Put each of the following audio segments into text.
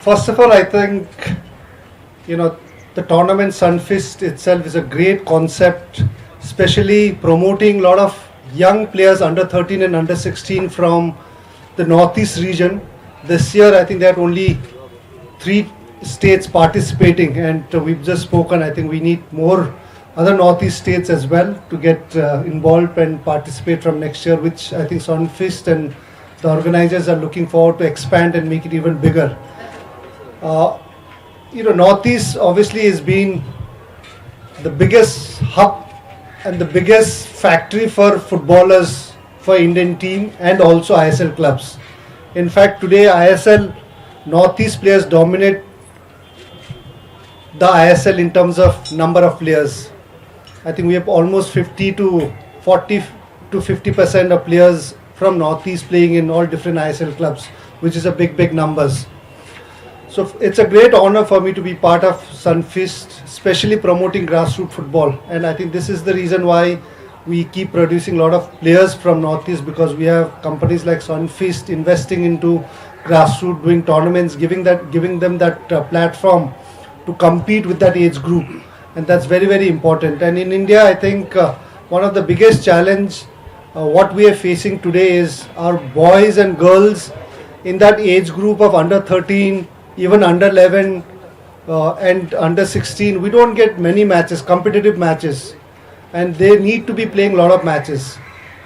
First of all, I think the tournament Sunfist itself is a great concept, especially promoting a lot of young players under 13 and under 16 from the northeast region. This year, I think there are only 3 states participating, and we've just spoken. I think we need more other northeast states as well to get involved and participate from next year, which I think Sunfist and the organizers are looking forward to expand and make it even bigger. Northeast obviously has been the biggest hub and the biggest factory for footballers for Indian team and also ISL clubs. In fact, today ISL Northeast players dominate the ISL in terms of number of players. I think we have almost 50 to 40 to 50% of players from Northeast playing in all different ISL clubs, which is a big numbers. So it's a great honor for me to be part of Sunfist, especially promoting grassroots football. And I think this is the reason why we keep producing a lot of players from Northeast, because we have companies like Sunfist investing into grassroots, doing tournaments, giving them that platform to compete with that age group. And that's very important. And in India, I think one of the biggest challenge what we are facing today is our boys and girls in that age group of under 13, even under 11 and under 16, we don't get many matches, competitive matches, and they need to be playing a lot of matches.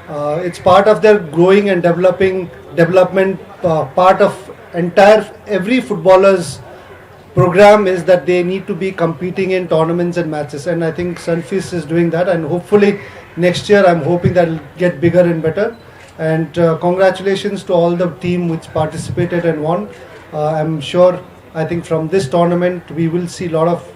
It's part of their growing and development. Part of every footballer's program is that they need to be competing in tournaments and matches, and I think Sunfist is doing that, and hopefully next year I'm hoping that it'll get bigger and better. And congratulations to all the team which participated and won. I'm sure, I think from this tournament we will see a lot of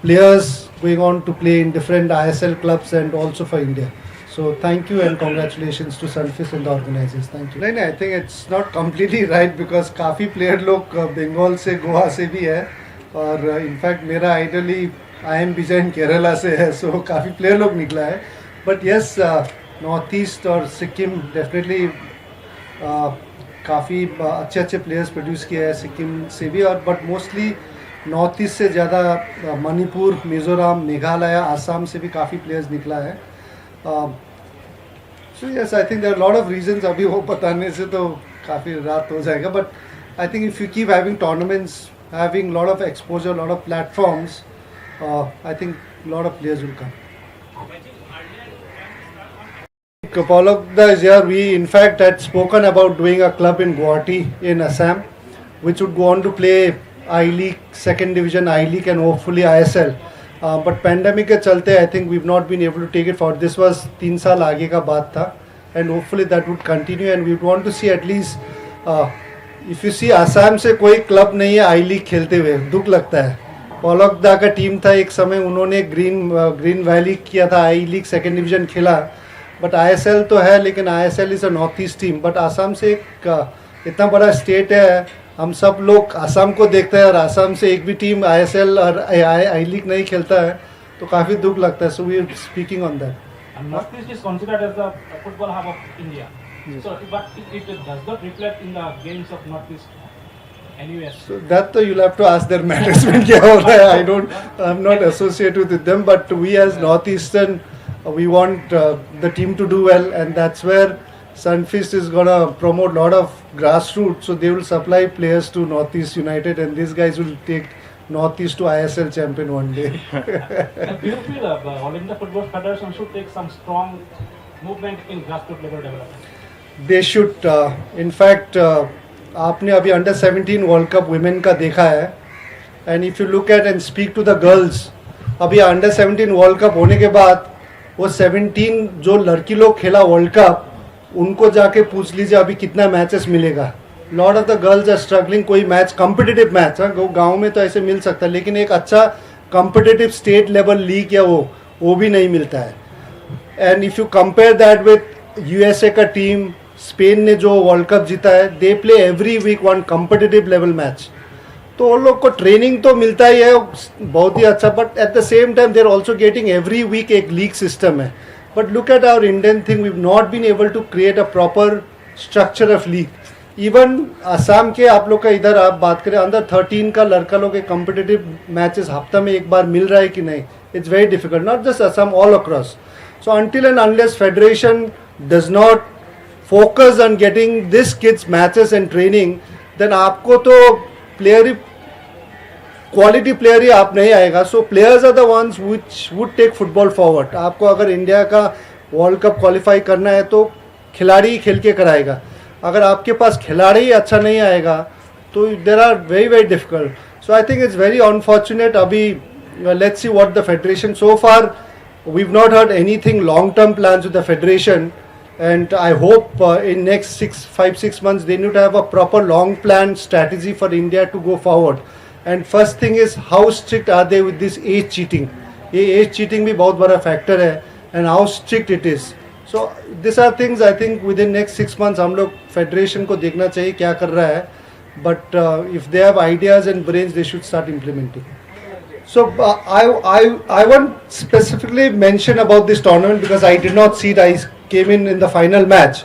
players going on to play in different ISL clubs and also for India. So thank you and congratulations to Sunfist and the organizers. Thank you. नहीं, I think it's not completely right because काफ़ी player लोग बंगाल से गोवा से भी है और in fact मेरा ideally IM बिजन केरला से है, so काफ़ी player लोग निकला है. But yes, नॉर्थ ईस्ट और सिक्किम डेफिनेटली काफ़ी अच्छे प्लेयर्स प्रोड्यूस किए हैं सिक्किम से भी, और बट मोस्टली नॉर्थ ईस्ट से ज़्यादा मणिपुर, मिज़ोरम, मेघालय, आसाम से भी काफ़ी प्लेयर्स निकला है. So yes, I think there are lot of reasons. अभी वो बताने से तो काफ़ी रात हो जाएगा, but I think if you keep having tournaments, having lot of exposure, lot of platforms, I think lot of players will come. Kapalokda is here. We in fact had spoken about doing a club in Guwahati in Assam, which would go on to play I-League, second division I-League and hopefully ISL. But pandemic के चलते I think we've not been able to take it forward. This was 3 साल आगे का बात था, and hopefully that would continue, and we would want to see at least if you see Assam से कोई club नहीं है I-League खेलते हुए, दुख लगता है. पलकदा का टीम था एक समय, उन्होंने ग्रीन वैली किया था, I-League सेकेंड डिवीजन खेला, बट ISL तो है, लेकिन ISL is a north east team. But Assam से एक इतना बड़ा स्टेट है, हम सब लोग आसाम को देखते हैं और आसाम से एक भी टीम ISL और I-League नहीं खेलता है, तो काफ़ी दुख लगता है. So we are speaking on that. North East is considered as the football hub of India. Yes. So, but it does not reflect in the games of North East anywhere. So that you'll have to ask their management. क्या हो रहा है? I'm not associated with them, but we as Northeastern, we want the team to do well, and that's where Sunfist is gonna promote a lot of grassroots. So they will supply players to Northeast United, and these guys will take Northeast to ISL champion one day. Do you feel All India Football Federation should take some strong movement in grassroots level development? They should. In fact, आपने अभी under 17 world cup women का देखा है, and if you look at and speak to the girls, अभी under 17 world cup होने के बाद वो 17 जो लड़की लोग खेला वर्ल्ड कप, उनको जाके पूछ लीजिए अभी कितना मैचेस मिलेगा. Lot of the girls are struggling. कोई मैच कॉम्पिटिटिव मैच, गांव में तो ऐसे मिल सकता है, लेकिन एक अच्छा कॉम्पिटिटिव स्टेट लेवल लीग या वो भी नहीं मिलता है. And if you compare that with USA का टीम, स्पेन ने जो वर्ल्ड कप जीता है, they play every week one competitive level match. तो उन लोग को ट्रेनिंग तो मिलता ही है बहुत ही अच्छा, but at the same time they are also getting every week एक लीग सिस्टम है. But look at our Indian thing, we have not been able to create a proper structure of league. Even Assam के आप लोग का इधर आप बात करें अंडर 13 का लड़का लोग के कॉम्पिटिटिव मैचेस हफ्ता में एक बार मिल रहा है कि नहीं, it's very difficult, not just Assam, all across. So until and unless federation does not focus on getting this kids matches and training, then आपको तो प्लेयर क्वालिटी प्लेयर ही आप नहीं आएगा. So players are the ones which would take football forward. आपको अगर India का world cup qualify करना है तो खिलाड़ी ही खेल के कराएगा. अगर आपके पास खिलाड़ी ही अच्छा नहीं आएगा तो there are very very difficult. So I think it's very unfortunate. अभी let's see what the federation, so far we've not heard anything long term plans with the federation, and I hope in next 5-6 months they need to have a proper long plan strategy for India to go forward. And first thing is, how strict are they with this age cheating? ये age cheating भी बहुत बड़ा factor है, and how strict it is. So these are things I think within next 6 months हम लोग federation को देखना चाहिए क्या कर रहा है. But if they have ideas and brains, they should start implementing. So I won't specifically mention about this tournament because I did not see it. I came in the final match.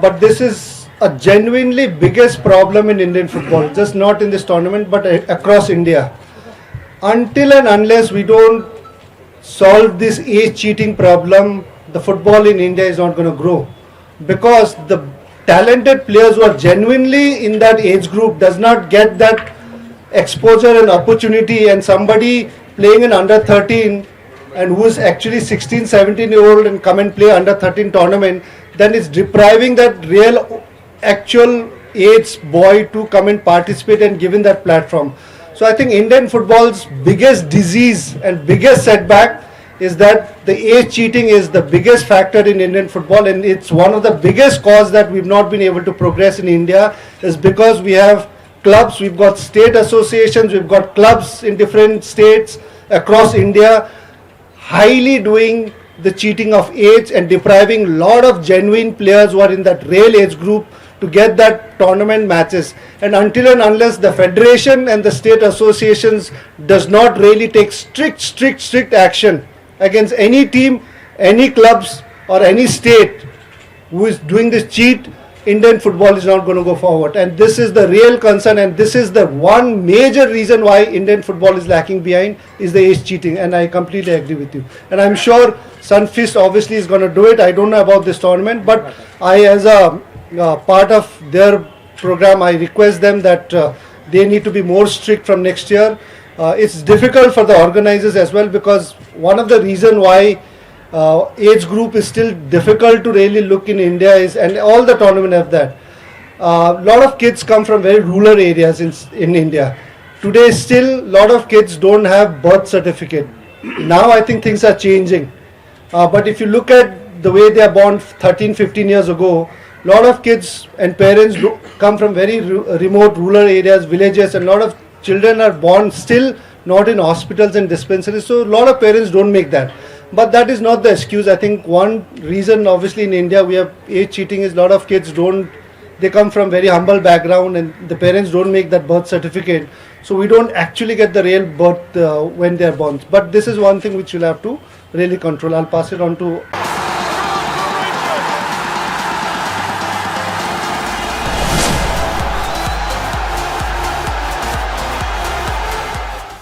But this is a genuinely biggest problem in Indian football, just not in this tournament but across India. Until and unless we don't solve this age cheating problem, the football in India is not going to grow, because the talented players who are genuinely in that age group does not get that exposure and opportunity, and somebody playing in under 13 and who is actually 16-17-year-old and come and play under 13 tournament, then it's depriving that real actual age boy to come and participate and given that platform. So I think Indian football's biggest disease and biggest setback is that the age cheating is the biggest factor in Indian football, and it's one of the biggest cause that we've not been able to progress in India, is because we have clubs, we've got state associations, we've got clubs in different states across India highly doing the cheating of age and depriving a lot of genuine players who are in that real age group to get that tournament matches. And until and unless the federation and the state associations does not really take strict action against any team, any clubs or any state who is doing this cheat, Indian football is not going to go forward. And this is the real concern, and this is the one major reason why Indian football is lacking behind, is the age cheating. And I completely agree with you. And I'm sure Sunfist obviously is going to do it. I don't know about this tournament, but I, as a part of their program, I request them that they need to be more strict from next year. It's difficult for the organizers as well, because one of the reason why age group is still difficult to really look in India is, and all the tournament have that. Lot of kids come from very rural areas in India. Today still lot of kids don't have birth certificate. Now I think things are changing. But if you look at the way they are born 13-15 years ago, lot of kids and parents come from very remote rural areas, villages, and lot of children are born still not in hospitals and dispensaries. So a lot of parents don't make that. But that is not the excuse. I think one reason, obviously in India we have age cheating, is a lot of kids they come from very humble background and the parents don't make that birth certificate. So we don't actually get the real birth when they are born. But this is one thing which we'll have to really control. I'll pass it on to